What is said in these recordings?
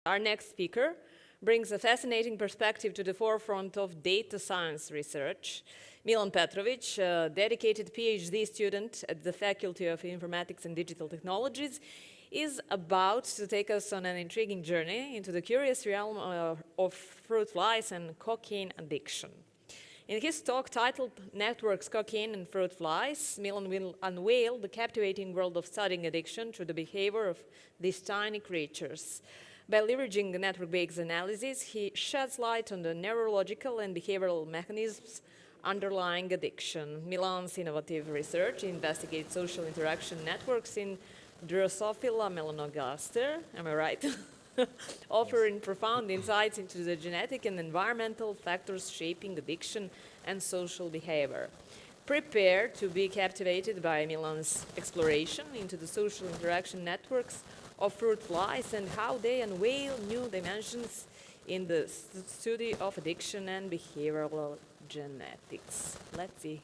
Our next speaker brings a fascinating perspective to the forefront of data science research. Milan Petrovic, a dedicated PhD student at the Faculty of Informatics and Digital Technologies, is about to take us on an intriguing journey into the curious realm of fruit flies and cocaine addiction. In his talk titled Networks, Cocaine and Fruit Flies, Milan will unveil the captivating world of studying addiction through the behavior of these tiny creatures. By leveraging network-based analysis, he sheds light on the neurological and behavioral mechanisms underlying addiction. Milan's innovative research investigates social interaction networks in Drosophila melanogaster, am I right? Offering profound insights into the genetic and environmental factors shaping addiction and social behavior. Prepare to be captivated by Milan's exploration into the social interaction networks of fruit flies and how they unveil new dimensions in the study of addiction and behavioral genetics. Let's see.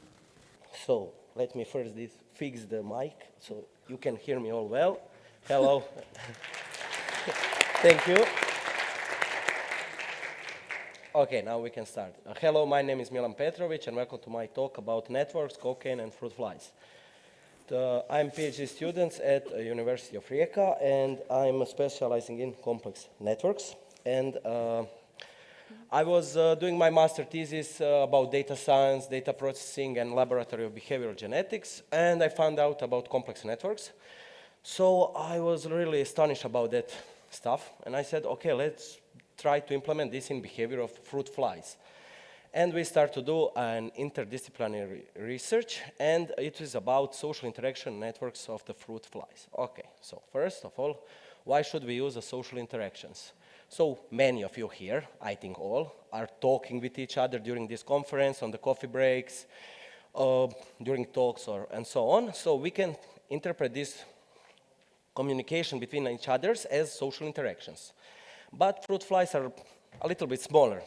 So let me first fix the mic so you can hear me all well. Hello. Thank you. Okay, now we can start. Hello, my name is Milan Petrovic and welcome to my talk about networks, cocaine and fruit flies. I'm a PhD student at University of Rijeka and I'm specializing in complex networks. And I was doing my master thesis about data science, data processing and laboratory of behavioral genetics, and I found out about complex networks. So I was really astonished about that stuff, and I said, okay, let's try to implement this in behavior of fruit flies. And we start to do an interdisciplinary research, and it is about social interaction networks of the fruit flies. Okay, so first of all, why should we use the social interactions? So many of you here, I think all, are talking with each other during this conference, on the coffee breaks, during talks, and so on. So we can interpret this communication between each other as social interactions. But fruit flies are a little bit smaller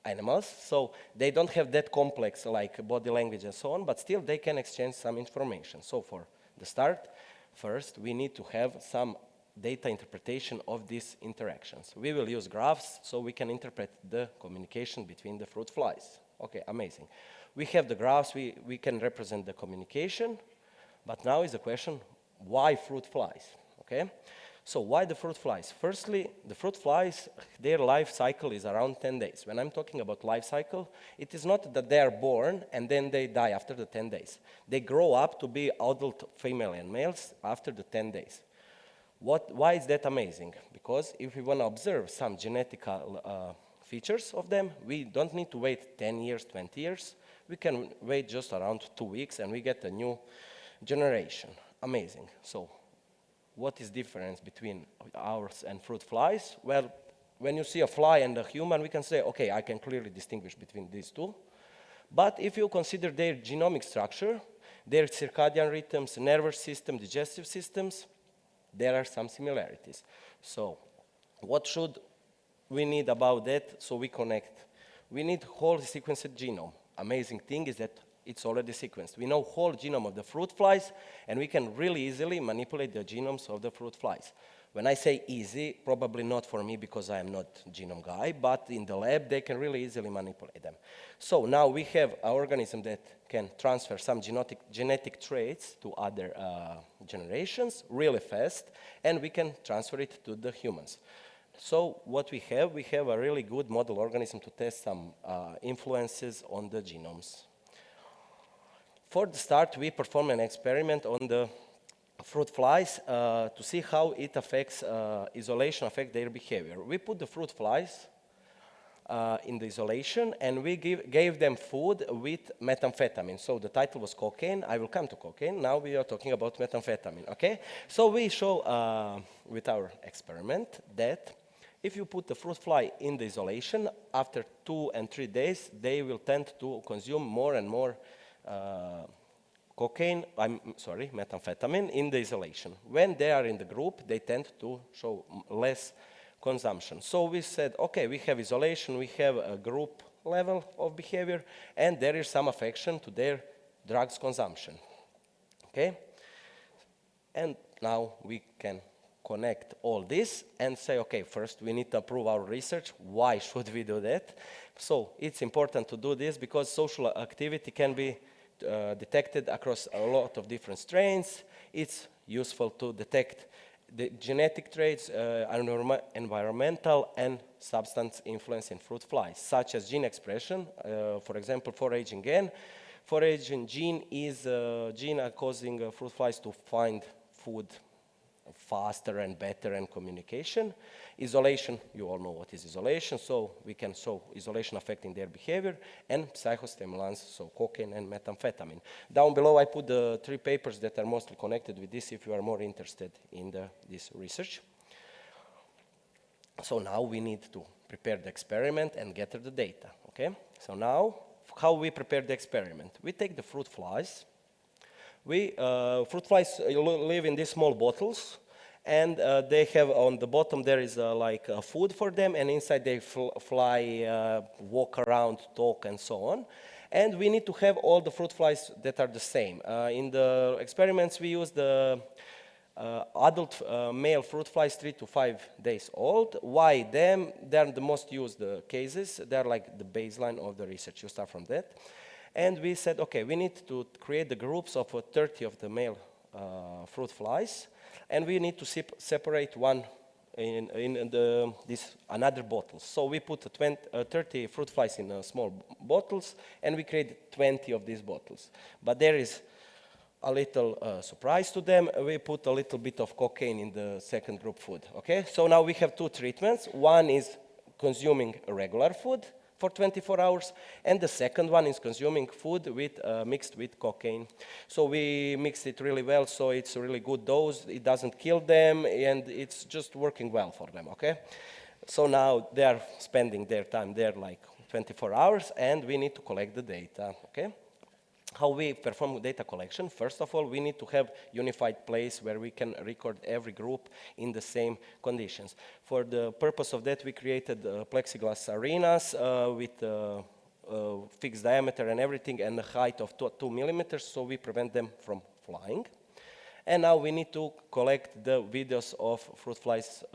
animals, so they don't have that complex like body language and so on, but still they can exchange some information. So for the start, first we need to have some data interpretation of these interactions. We will use graphs so we can interpret the communication between the fruit flies. Okay, amazing. We have the graphs, we can represent the communication, but now is the question, why fruit flies? Okay, so why the fruit flies? Firstly, the fruit flies, their life cycle is around 10 days. When I'm talking about life cycle, it is not that they are born and then they die after the 10 days. They grow up to be adult female and males after the 10 days. Why is that amazing? Because if we want to observe some genetic features of them, we don't need to wait 10 years, 20 years. We can wait just around 2 weeks and we get a new generation. Amazing. So what is the difference between ours and fruit flies? Well, when you see a fly and a human, we can say, okay, I can clearly distinguish between these two. But if you consider their genomic structure, their circadian rhythms, nervous system, digestive systems, there are some similarities. So what should we need about that so we connect? We need whole sequenced genome. Amazing thing is that it's already sequenced. We know whole genome of the fruit flies, and we can really easily manipulate the genomes of the fruit flies. When I say easy, probably not for me because I am not a genome guy, but in the lab, they can really easily manipulate them. So now we have an organism that can transfer some genetic traits to other generations really fast, and we can transfer it to the humans. So what we have a really good model organism to test some influences on the genomes. For the start, we perform an experiment on the fruit flies to see how it affects, isolation affect their behavior. We put the fruit flies in the isolation and we gave them food with methamphetamine. So the title was cocaine. I will come to cocaine. Now we are talking about methamphetamine, okay? So we show with our experiment that if you put the fruit fly in the isolation, after 2 and 3 days, they will tend to consume more and more methamphetamine in the isolation. When they are in the group, they tend to show less consumption. So we said, okay, we have isolation, we have a group level of behavior, and there is some affection to their drugs consumption. Okay? And now we can connect all this and say, okay, first we need to approve our research. Why should we do that? So it's important to do this because social activity can be detected across a lot of different strains. It's useful to detect the genetic traits, environmental and substance influence in fruit flies, such as gene expression. For example, foraging gen. Foraging gene is a gene causing fruit flies to find food faster and better and communication. Isolation, you all know what is isolation, so we can show isolation affecting their behavior, and psychostimulants, so cocaine and methamphetamine. Down below I put the 3 papers that are mostly connected with this if you are more interested in this research. So now we need to prepare the experiment and gather the data, okay? So now, how we prepare the experiment? We take the fruit flies. Fruit flies live in these small bottles, and they have on the bottom there is like food for them, and inside they fly, walk around, talk, and so on. And we need to have all the fruit flies that are the same. In the experiments, we use the adult male fruit flies 3 to 5 days old. Why them? They're the most used cases. They're like the baseline of the research. You start from that. And we said, okay, we need to create the groups of 30 of the male fruit flies, and we need to separate one in another bottle. So we put 30 fruit flies in small bottles, and we created 20 of these bottles. But there is a little surprise to them. We put a little bit of cocaine in the second group food. Okay, so now we have 2 treatments. One is consuming regular food for 24 hours, and the second one is consuming food mixed with cocaine. So we mixed it really well, so it's a really good dose. It doesn't kill them, and it's just working well for them, okay? So now they are spending their time there like 24 hours, and we need to collect the data, okay? How we perform data collection? First of all, we need to have unified place where we can record every group in the same conditions. For the purpose of that, we created plexiglass arenas with fixed diameter and everything, and a height of 2 millimeters, so we prevent them from flying. And now we need to collect the videos of fruit flies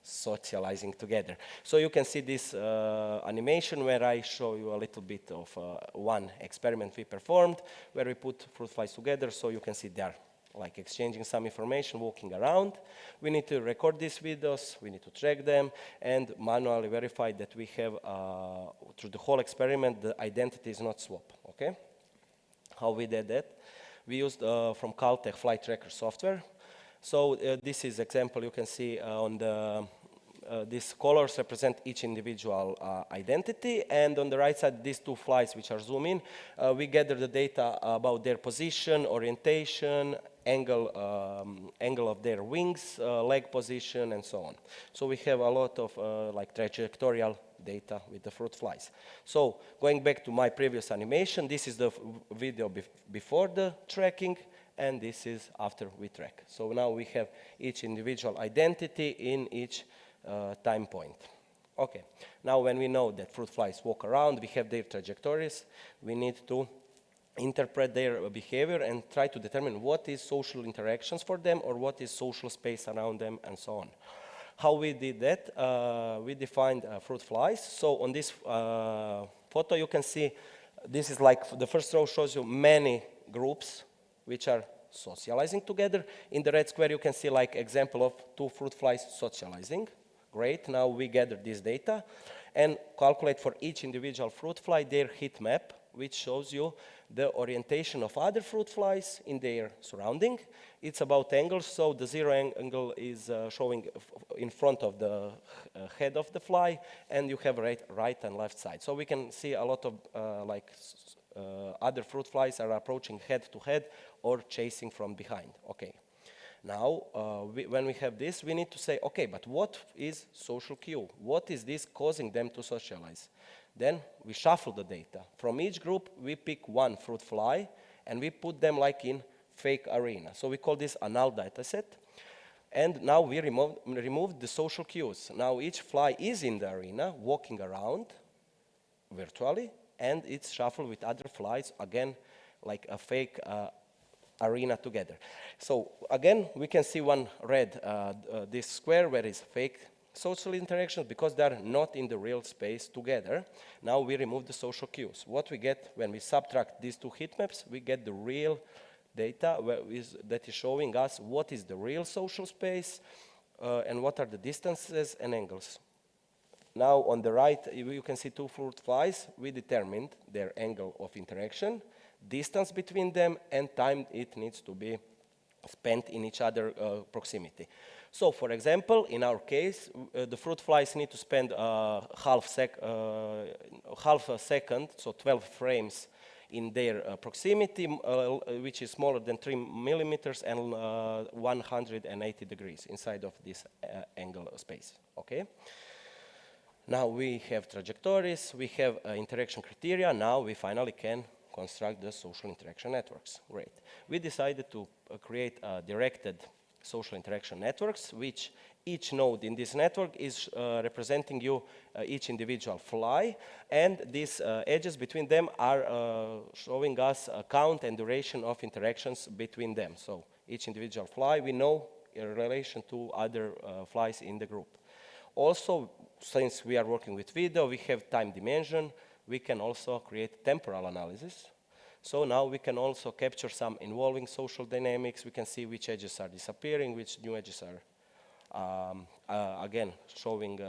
socializing together. So you can see this animation where I show you a little bit of one experiment we performed where we put fruit flies together, so you can see they are like exchanging some information, walking around. We need to record these videos, we need to track them, and manually verify that we have, through the whole experiment, the identity is not swapped, okay? How we did that? We used from Caltech flight tracker software. So this is example you can see on the these colors represent each individual identity, and on the right side these 2 flies which are zoom in, we gather the data about their position, orientation, angle of their wings, leg position, and so on. So we have a lot of like trajectorial data with the fruit flies. So going back to my previous animation, this is the video before the tracking, and this is after we track. So now we have each individual identity in each time point. Okay, now when we know that fruit flies walk around, we have their trajectories, we need to interpret their behavior and try to determine what is social interactions for them or what is social space around them and so on. How we did that? We defined fruit flies. So on this photo you can see, this is like, the first row shows you many groups which are socializing together. In the red square you can see like example of 2 fruit flies socializing. Great, now we gather this data and calculate for each individual fruit fly their heat map, which shows you the orientation of other fruit flies in their surrounding. It's about angles, so the 0 angle is showing in front of the head of the fly, and you have right and left side. So we can see a lot of other fruit flies are approaching head to head or chasing from behind. Okay. Now, when we have this, we need to say, okay, but what is social cue? What is this causing them to socialize? Then we shuffle the data. From each group, we pick 1 fruit fly, and we put them like in fake arena. So we call this a null data set. And now we remove the social cues. Now each fly is in the arena, walking around virtually, and it's shuffled with other flies, again, like a fake arena together. So again, we can see one red, this square where is fake social interactions because they are not in the real space together. Now we remove the social cues. What we get when we subtract these two heat maps, we get the real data that is showing us what is the real social space and what are the distances and angles. Now on the right, you can see two fruit flies. We determined their angle of interaction, distance between them, and time it needs to be spent in each other proximity. So for example, in our case, the fruit flies need to spend half a second, so 12 frames in their proximity, which is smaller than 3 millimeters and 180 degrees inside of this angle space, okay? Now we have trajectories, we have interaction criteria, now we finally can construct the social interaction networks. Great. We decided to create directed social interaction networks, which each node in this network is representing you each individual fly, and these edges between them are showing us a count and duration of interactions between them. So each individual fly we know in relation to other flies in the group. Also, since we are working with video, we have time dimension. We can also create temporal analysis. So now we can also capture some involving social dynamics. We can see which edges are disappearing, which new edges are, again, showing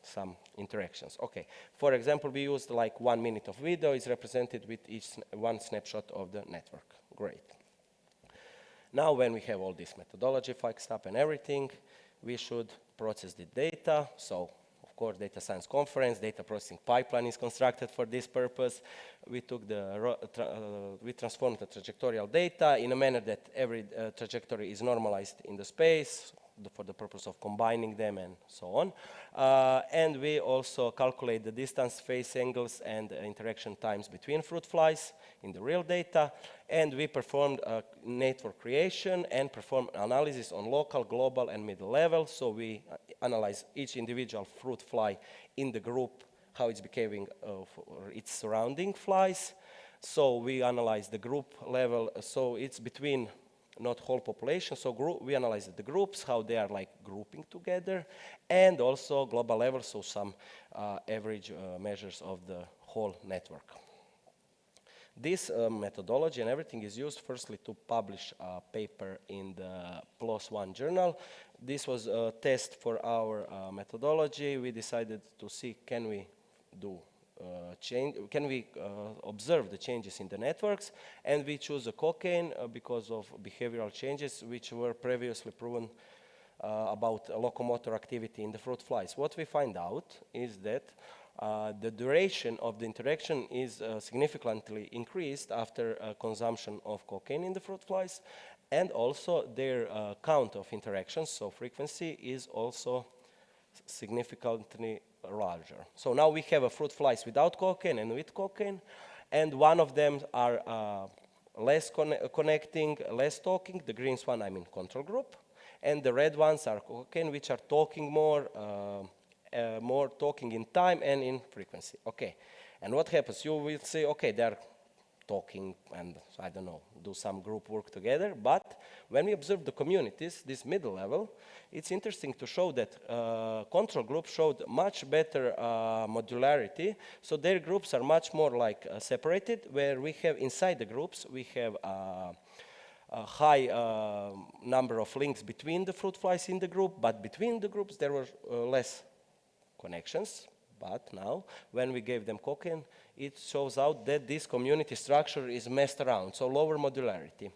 some interactions. Okay. For example, we used like 1 minute of video is represented with each one snapshot of the network. Great. Now, when we have all this methodology fixed up and everything, we should process the data. So, of course, data science conference, data processing pipeline is constructed for this purpose. We took we transformed the trajectorial data in a manner that every trajectory is normalized in the space for the purpose of combining them and so on. And we also calculate the distance, phase angles, and interaction times between fruit flies in the real data. And we performed network creation and performed analysis on local, global, and middle level. So we analyze each individual fruit fly in the group, how it's behaving for its surrounding flies. So we analyze the group level. So it's between not whole population. So we analyze the groups, how they are like grouping together, and also global level, so some average measures of the whole network. This methodology and everything is used firstly to publish a paper in the PLOS ONE journal. This was a test for our methodology. We decided to see can we do can we observe the changes in the networks, and we choose a cocaine because of behavioral changes which were previously proven about locomotor activity in the fruit flies. What we find out is that the duration of the interaction is significantly increased after consumption of cocaine in the fruit flies, and also their count of interactions, so frequency, is also significantly larger. So now we have a fruit flies without cocaine and with cocaine, and one of them are less connecting, less talking. The green one, I mean control group, and the red ones are cocaine, which are talking more, more talking in time and in frequency. Okay, and what happens? You will say, okay, they're talking and, I don't know, do some group work together. But when we observe the communities, this middle level, it's interesting to show that control group showed much better modularity. So their groups are much more like separated, where we have inside the groups, we have a high number of links between the fruit flies in the group, but between the groups there were less connections. But now, when we gave them cocaine, it shows out that this community structure is messed around, so lower modularity.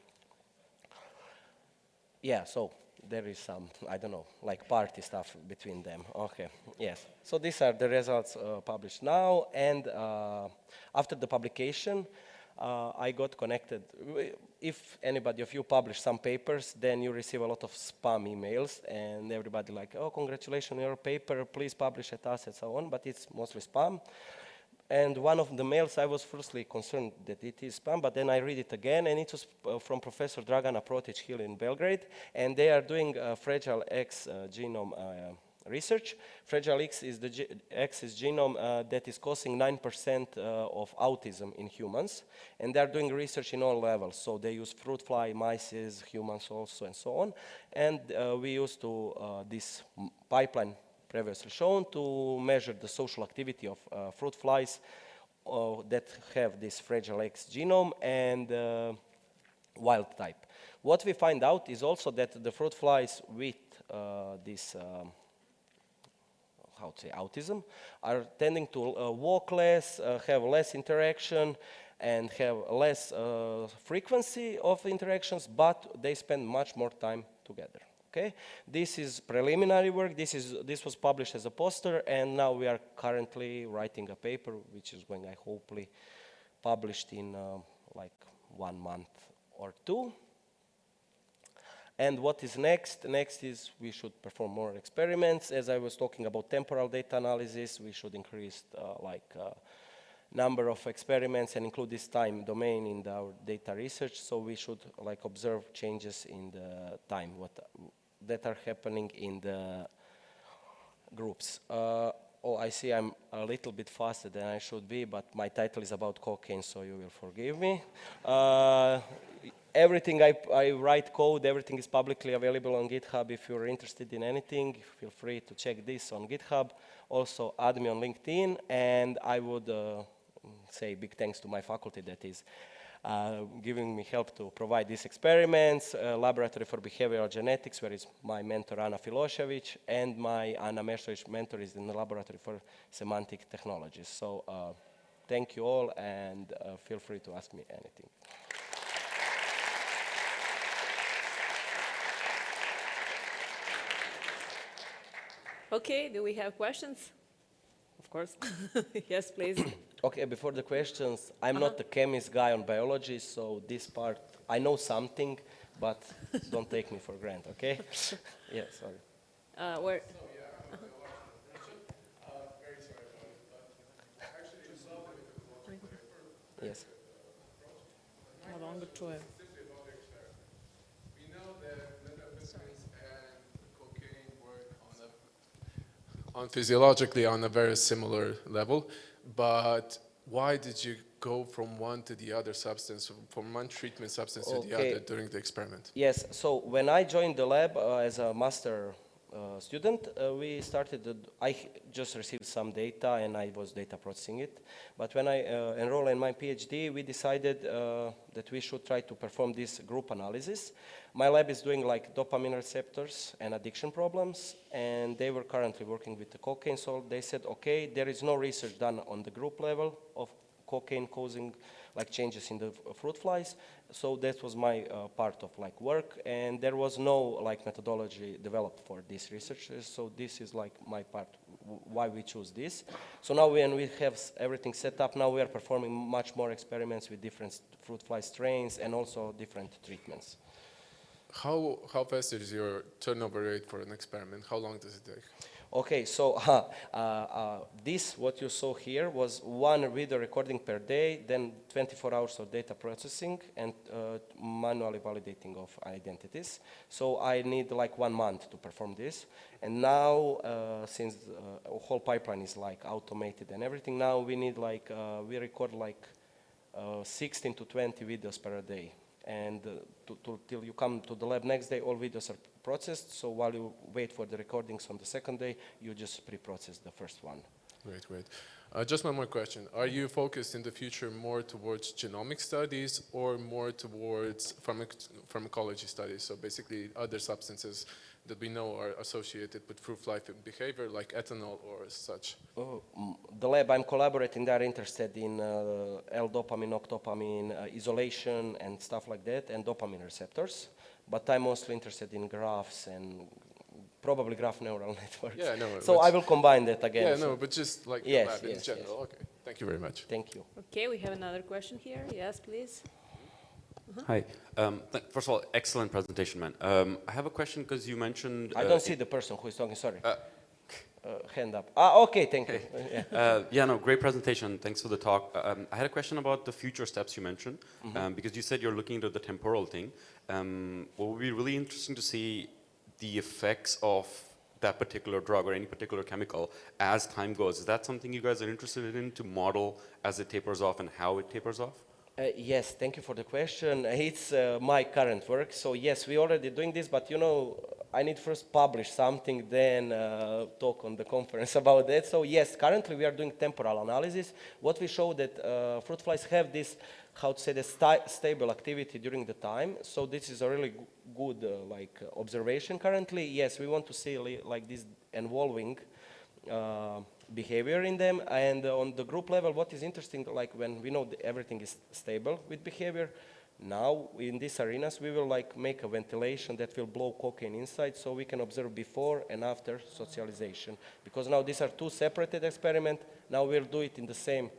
Yeah, so there is some, I don't know, like party stuff between them. Okay, yes. So these are the results published now, and after the publication, I got connected. If anybody of you publish some papers, then you receive a lot of spam emails, and everybody like, oh, congratulations on your paper, please publish at us, and so on, but it's mostly spam. And one of the mails, I was firstly concerned that it is spam, but then I read it again, and it was from Professor Dragana Protic here in Belgrade, and they are doing Fragile X genome research. Fragile X is the axis genome that is causing 9% of autism in humans, and they're doing research in all levels. So they use fruit fly, mice, humans also, and so on. And we used this pipeline previously shown to measure the social activity of fruit flies that have this Fragile X genome and wild type. What we find out is also that the fruit flies with this autism are tending to walk less, have less interaction, and have less frequency of interactions, but they spend much more time together. Okay, this is preliminary work. This was published as a poster, and now we are currently writing a paper, which is going, I hopefully, published in like 1 month or 2. And what is next? Next is we should perform more experiments. As I was talking about temporal data analysis, we should increase number of experiments and include this time domain in our data research. So we should observe changes in the time that are happening in the groups. Oh, I see I'm a little bit faster than I should be, but my title is about cocaine, so you will forgive me. Everything I write code, everything is publicly available on GitHub. If you're interested in anything, feel free to check this on GitHub. Also, add me on LinkedIn, and I would say big thanks to my faculty that is giving me help to provide these experiments, Laboratory for Behavioral Genetics, where is my mentor Ana Filošević, and my Ana Mešović mentor is in the Laboratory for Semantic Technologies. So thank you all, and feel free to ask me anything. Okay, do we have questions? Of course. Yes, please. Okay, before the questions, I'm not a chemist guy on biology, so this part, I know something, but don't take me for granted, okay? Yeah, sorry. Where? So, yeah, I have a question. Very sorry about it, but actually it's not that it was logical paper. Yes. Specifically about the experiment. We know that methamphetamines and cocaine work physiologically on a very similar level, but why did you go from one to the other substance, from one treatment substance to the other during the experiment? Yes, so when I joined the lab as a master student, we started, I just received some data and I was data processing it. But when I enrolled in my PhD, we decided that we should try to perform this group analysis. My lab is doing dopamine receptors and addiction problems, and they were currently working with the cocaine. So they said, okay, there is no research done on the group level of cocaine causing changes in the fruit flies. So that was my part of work, and there was no methodology developed for these researchers. So this is my part, why we choose this. So now when we have everything set up, now we are performing much more experiments with different fruit fly strains and also different treatments. How fast is your turnover rate for an experiment? How long does it take? Okay, so this, what you saw here, was 1 video recording per day, then 24 hours of data processing and manually validating of identities. So I need 1 month to perform this. And now, since the whole pipeline is automated and everything, now we need we record 16 to 20 videos per day. And till you come to the lab next day, all videos are processed. So while you wait for the recordings on the second day, you just pre-process the first one. Great, great. Just one more question. Are you focused in the future more towards genomic studies or more towards pharmacology studies? So basically other substances that we know are associated with fruit fly behavior, like ethanol or such? The lab I'm collaborating, they're interested in L-dopamine, octopamine, isolation and stuff like that, and dopamine receptors. But I'm mostly interested in graphs and probably graph neural networks. Yeah, no. So I will combine that again. Yeah, so no, but just the yes, lab in yes, general. yes. Okay, thank you very much. Thank you. Okay, we have another question here. Yes, please. Hi. First of all, excellent presentation, man. I have a question because you mentioned... I don't see the person who is talking, sorry. Hand up. Okay, thank you. Yeah, no, great presentation. Thanks for the talk. I had a question about the future steps you mentioned, because you said you're looking into the temporal thing. What would be really interesting to see the effects of that particular drug or any particular chemical as time goes. Is that something you guys are interested in to model as it tapers off and how it tapers off? Yes, thank you for the question. It's my current work. So yes, we already doing this, but you know, I need first publish something, then talk on the conference about that. So yes, currently we are doing temporal analysis. What we show that fruit flies have this, how to say, the stable activity during the time. So this is a really good observation currently. Yes, we want to see like this evolving behavior in them, and on the group level, what is interesting, like when we know that everything is stable with behavior, now in these arenas we will like make a ventilation that will blow cocaine inside, so we can observe before and after socialization. Because now these are two separated experiments. Now we'll do it in the same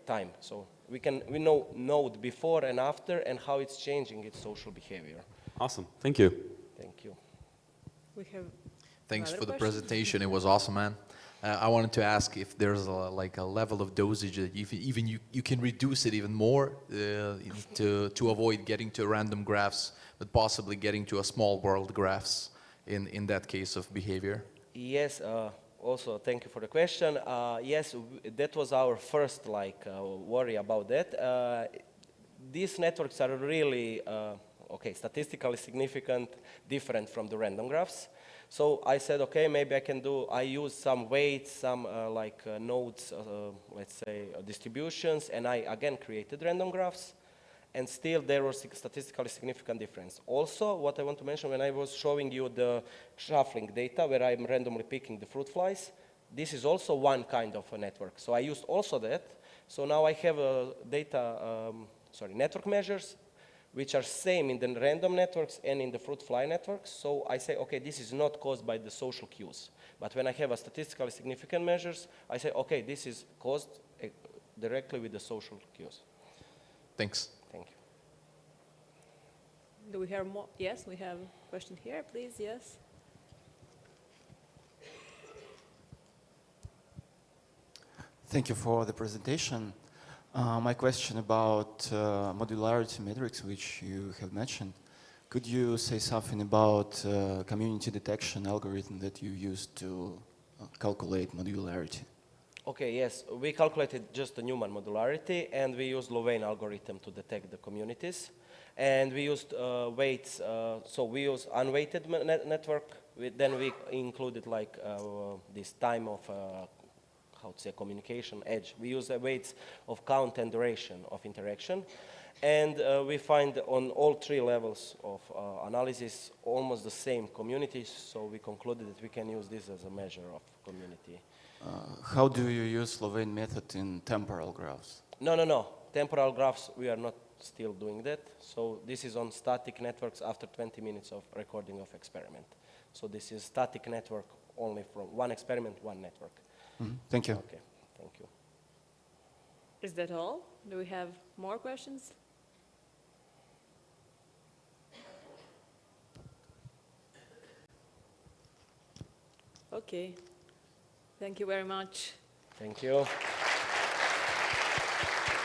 time, so we know the before and after and how it's changing its social behavior. Awesome. Thank you. Thank you. We have Thanks another for the question? presentation. It was awesome, man. I wanted to ask if there's a level of dosage that even you can reduce it even more to avoid getting to random graphs, but possibly getting to a small world graphs in that case of behavior. Yes. Also, thank you for the question. Yes, that was our first worry about that. These networks are really statistically significant, different from the random graphs. So I said, okay, maybe I use some weights, some nodes, let's say distributions, and I again created random graphs, and still there was statistically significant difference. Also, what I want to mention, when I was showing you the shuffling data, where I'm randomly picking the fruit flies, this is also one kind of a network. So I used also that. So now I have network measures, which are same in the random networks and in the fruit fly networks. So I say, okay, this is not caused by the social cues. But when I have a statistically significant measures, I say, okay, this is caused directly with the social cues. Thanks. Thank you. Do we have more? Yes, we have a question here, please. Yes. Thank you for the presentation. My question about modularity metrics, which you have mentioned. Could you say something about community detection algorithm that you used to calculate modularity? Okay, yes, we calculated just the Newman modularity, and we used Louvain algorithm to detect the communities. And we used weights, so we used unweighted network. Then we included this time of communication edge. We use the weights of count and duration of interaction. And we find on all three levels of analysis almost the same communities, so we concluded that we can use this as a measure of community. How do you use Louvain method in temporal graphs? No. Temporal graphs, we are not still doing that. So this is on static networks after 20 minutes of recording of experiment. So this is static network only from one experiment, one network. Thank you. Okay, thank you. Is that all? Do we have more questions? Okay. Thank you very much. Thank you.